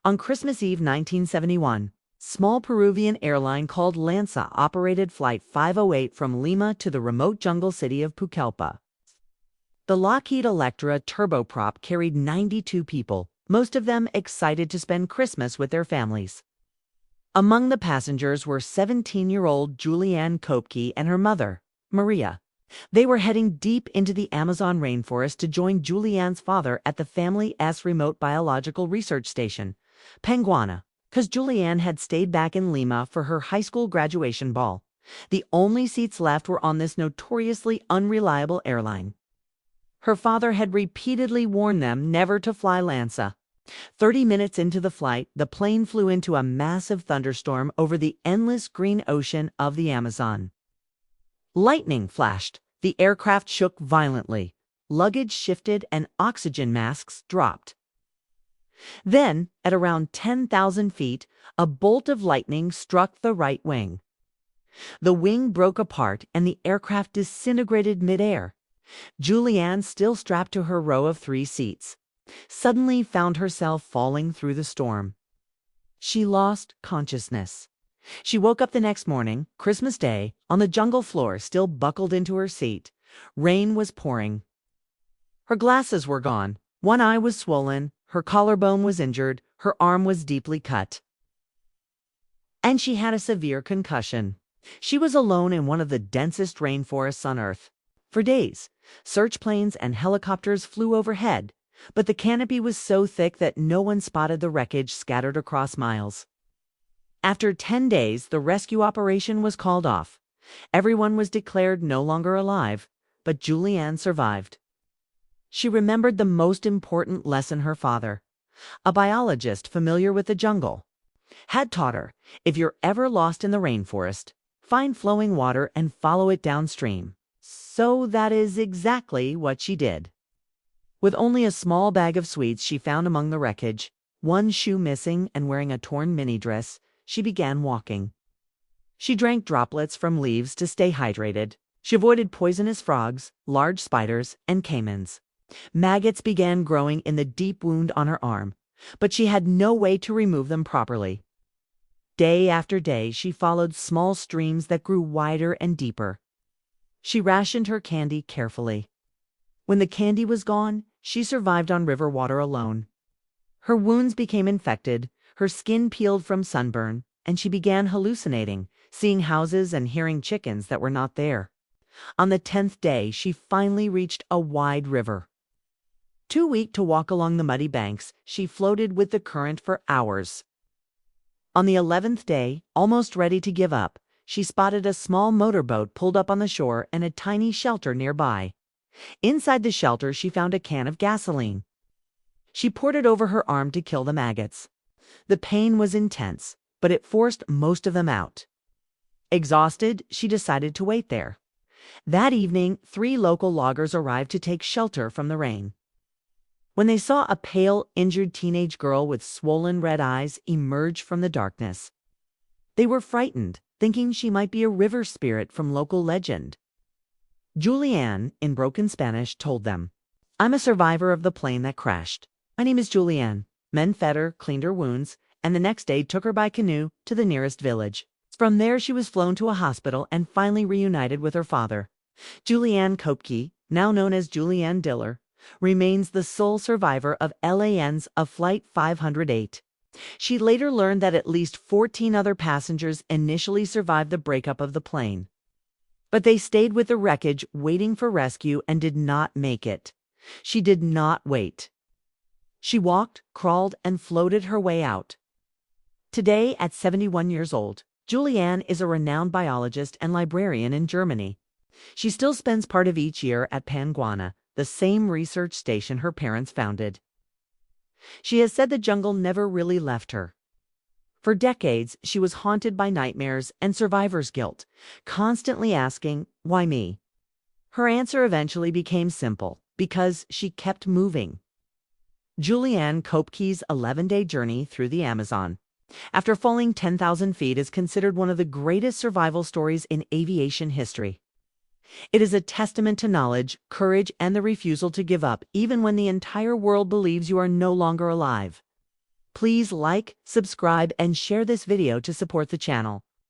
On Christmas Eve 1971, small Peruvian airline called Lanza operated Flight 508 from Lima to the remote jungle city of Pucallpa. The Lockheed Electra turboprop carried 92 people, most of them excited to spend Christmas with their families. Among the passengers were 17-year-old Juliane Koepcke and her mother, Maria. They were heading deep into the Amazon rainforest to join Juliane's father at the family's remote biological research station, Panguana, because Juliane had stayed back in Lima for her high school graduation ball. The only seats left were on this notoriously unreliable airline. Her father had repeatedly warned them never to fly Lanza. 30 minutes into the flight, the plane flew into a massive thunderstorm over the endless green ocean of the Amazon. Lightning flashed, the aircraft shook violently, luggage shifted, and oxygen masks dropped. Then, at around 10,000 feet, a bolt of lightning struck the right wing. The wing broke apart and the aircraft disintegrated midair. Juliane, still strapped to her row of 3 seats, suddenly found herself falling through the storm. She lost consciousness. She woke up the next morning, Christmas Day, on the jungle floor, still buckled into her seat. Rain was pouring. Her glasses were gone. One eye was swollen. Her collarbone was injured. Her arm was deeply cut. And she had a severe concussion. She was alone in one of the densest rainforests on Earth. For days, search planes and helicopters flew overhead, but the canopy was so thick that no one spotted the wreckage scattered across miles. After 10 days, the rescue operation was called off. Everyone was declared no longer alive, but Juliane survived. She remembered the most important lesson her father, a biologist familiar with the jungle, had taught her. If you're ever lost in the rainforest, find flowing water and follow it downstream. So that is exactly what she did. With only a small bag of sweets she found among the wreckage, one shoe missing and wearing a torn mini dress, she began walking. She drank droplets from leaves to stay hydrated. She avoided poisonous frogs, large spiders, and caimans. Maggots began growing in the deep wound on her arm, but she had no way to remove them properly. Day after day, she followed small streams that grew wider and deeper. She rationed her candy carefully. When the candy was gone, she survived on river water alone. Her wounds became infected, her skin peeled from sunburn, and she began hallucinating, seeing houses and hearing chickens that were not there. On the 10th day, she finally reached a wide river. Too weak to walk along the muddy banks, she floated with the current for hours. On the 11th day, almost ready to give up, she spotted a small motorboat pulled up on the shore and a tiny shelter nearby. Inside the shelter, she found a can of gasoline. She poured it over her arm to kill the maggots. The pain was intense, but it forced most of them out. Exhausted, she decided to wait there. That evening, 3 local loggers arrived to take shelter from the rain. When they saw a pale, injured teenage girl with swollen red eyes emerge from the darkness, they were frightened, thinking she might be a river spirit from local legend. Juliane, in broken Spanish, told them, "I'm a survivor of the plane that crashed. My name is Juliane." Men fed her, cleaned her wounds, and the next day took her by canoe to the nearest village. From there, she was flown to a hospital and finally reunited with her father. Juliane Koepcke, now known as Juliane Diller, remains the sole survivor of LAN's of Flight 508. She later learned that at least 14 other passengers initially survived the breakup of the plane. But they stayed with the wreckage, waiting for rescue, and did not make it. She did not wait. She walked, crawled, and floated her way out. Today, at 71 years old, Juliane is a renowned biologist and librarian in Germany. She still spends part of each year at Panguana, the same research station her parents founded. She has said the jungle never really left her. For decades, she was haunted by nightmares and survivor's guilt, constantly asking, "Why me?" Her answer eventually became simple: because she kept moving. Juliane Koepcke's 11-day journey through the Amazon, after falling 10,000 feet, is considered one of the greatest survival stories in aviation history. It is a testament to knowledge, courage, and the refusal to give up, even when the entire world believes you are no longer alive. Please like, subscribe, and share this video to support the channel.